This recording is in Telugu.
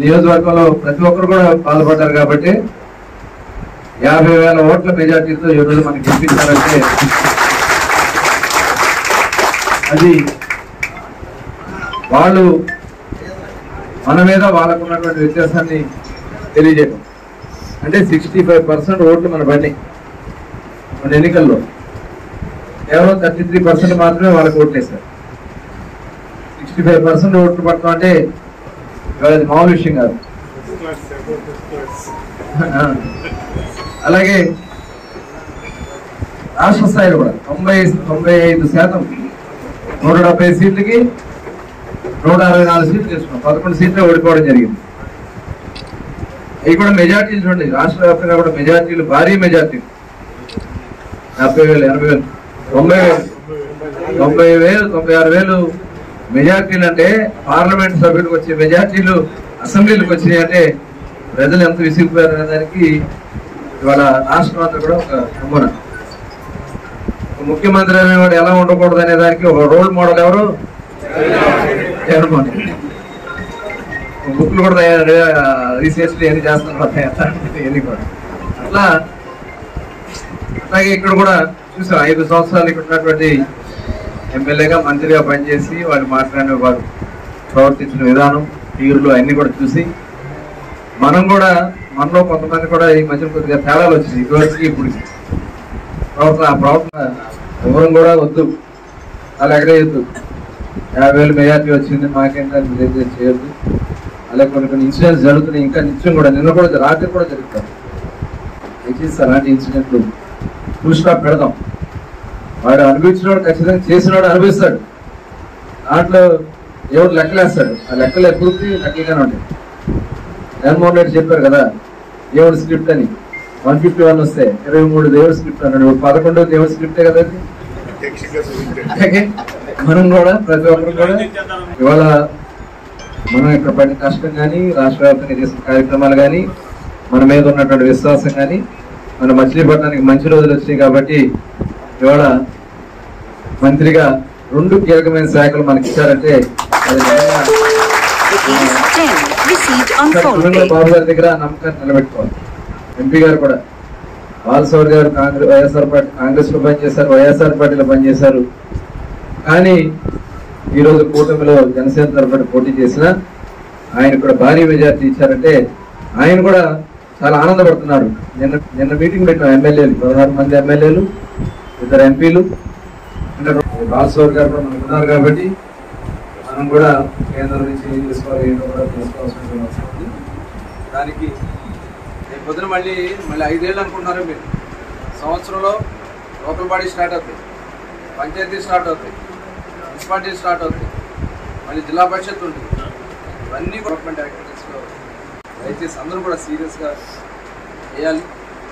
నియోజకవర్గంలో ప్రతి ఒక్కరు కూడా పాల్పడ్డారు కాబట్టి 50,000 ఓట్ల మెజార్టీతో ఈరోజు మనకి గెలిపించారంటే అది వాళ్ళు మన మీద వాళ్ళకున్నటువంటి వ్యత్యాసాన్ని తెలియజేయడం. అంటే 65% ఓట్లు మన బండి మన ఎన్నికల్లో కేవలం 33% మాత్రమే వాళ్ళకి ఓట్లు వేశారు. 65% ఓట్లు పడటం అంటే అది మామూలు విషయం కాదు. అలాగే రాష్ట్ర స్థాయిలో కూడా 95% 170 సీట్లకి 164 సీట్లు చేసుకున్నాం. 11 సీట్లు ఓడిపోవడం జరిగింది. అవి కూడా మెజార్టీలు చూడండి, రాష్ట్ర వ్యాప్తంగా కూడా మెజార్టీలు భారీ మెజార్టీలు 70,000, 80,000, 90,000, 90,000, 96,000 మెజార్టీలు. అంటే పార్లమెంట్ సభ్యులకు వచ్చే మెజార్టీలు అసెంబ్లీలకు వచ్చినాయి అంటే ప్రజలు ఎంత విసిగిపోయారు అనే దానికి ఇవాళ రాష్ట్రం అంతా కూడా ఒక నమూనా. ముఖ్యమంత్రి అనేవాడు ఎలా ఉండకూడదు అనే దానికి ఒక రోల్ మోడల్ ఎవరు? జగన్మోహన్. బుక్లు కూడా రీసెర్చ్ ఏది చేస్తున్నారు కూడా అట్లా. అలాగే ఇక్కడ కూడా చూసాం 5 సంవత్సరాలు ఇక్కడ ఉన్నటువంటి ఎమ్మెల్యేగా మంత్రిగా పనిచేసి వాళ్ళు మాట్లాడిన వారు ప్రవర్తించిన విధానం తీరులు అన్ని కూడా చూసి మనం కూడా మనలో కొంతమంది కూడా ఈ మధ్య కొద్దిగా తేడాలు వచ్చింది. ఇదివరకు ఇప్పుడు ప్రవర్తన ఎవరం కూడా వద్దు, అలా ఎగరేయద్దు, 50,000 మెజార్టీ వచ్చింది మాకేంటే చేయొద్దు. అలాగే కొన్ని ఇన్సిడెంట్స్ జరుగుతున్నాయి. ఇంకా నిత్యం కూడా నిన్న కూడా రాత్రి కూడా జరుగుతారు. అలాంటి ఇన్సిడెంట్లు ఫుల్ స్టాప్ పెడదాం. వాడు అనుభవించినవాడు ఖచ్చితంగా చేసినవాడు అనుభవిస్తాడు. దాంట్లో ఎవరు లెక్కలేస్తాడు. ఆ లెక్కలు ఎప్పుడు లెక్కలుగానే ఉంటాయి. జగన్మోహన్ రెడ్డి చెప్పారు కదా దేవుడి స్క్రిప్ట్ అని. 151 వస్తే 23 దేవుడి స్క్రిప్ట్ అన్నాడు. 11 దేవుడి స్క్రిప్టే కదా. అలాగే మనం కూడా ప్రతి ఒక్కరు కూడా ఇవాళ మనం ఇక్కడ పడిన కష్టం కానీ, రాష్ట్ర వ్యాప్తంగా చేసిన కార్యక్రమాలు కానీ, మన మీద ఉన్నటువంటి విశ్వాసం కానీ, మన మచిలీపట్నానికి మంచి రోజులు వచ్చాయి కాబట్టి ఇవాళ మంత్రిగా 2 కీలకమైన శాఖలు మనకి ఇచ్చారంటే బాబు గారి దగ్గర నమ్మకాన్ని నిలబెట్టుకోవాలి. ఎంపీ గారు కూడా బాలసౌరి గారు వైఎస్ఆర్ పార్టీ కాంగ్రెస్ లో పనిచేశారు, వైఎస్ఆర్ పార్టీలో పనిచేశారు. కానీ ఈరోజు కూటమిలో జనసేన తరఫున పోటీ చేసిన ఆయన కూడా భారీ మెజార్టీ ఇచ్చారంటే ఆయన కూడా చాలా ఆనందపడుతున్నారు. నిన్న మీటింగ్ పెట్టాం ఎమ్మెల్యేలు, 16 మంది ఎమ్మెల్యేలు, 2 ఎంపీలు. అంటే బాలసౌరి గారు కూడా మనకు ఉన్నారు కాబట్టి మనం కూడా కేంద్రం నుంచి ఏం చేసుకోవాలి ఏంటో కూడా తెలుసుకోవాల్సిన అవసరం ఉంది. దానికి రేపు పొద్దున మళ్ళీ 5 ఏళ్ళు అనుకుంటున్నారు మీరు. సంవత్సరంలో లోకల్ బాడీ స్టార్ట్ అవుతాయి, పంచాయతీ స్టార్ట్ అవుతాయి, మున్సిపాలిటీ స్టార్ట్ అవుతాయి, మళ్ళీ జిల్లా పరిషత్ ఉంటుంది. ఇవన్నీ గవర్నమెంట్ యాక్టివిటీస్లో దయచేసి అందరూ కూడా సీరియస్గా చేయాలి.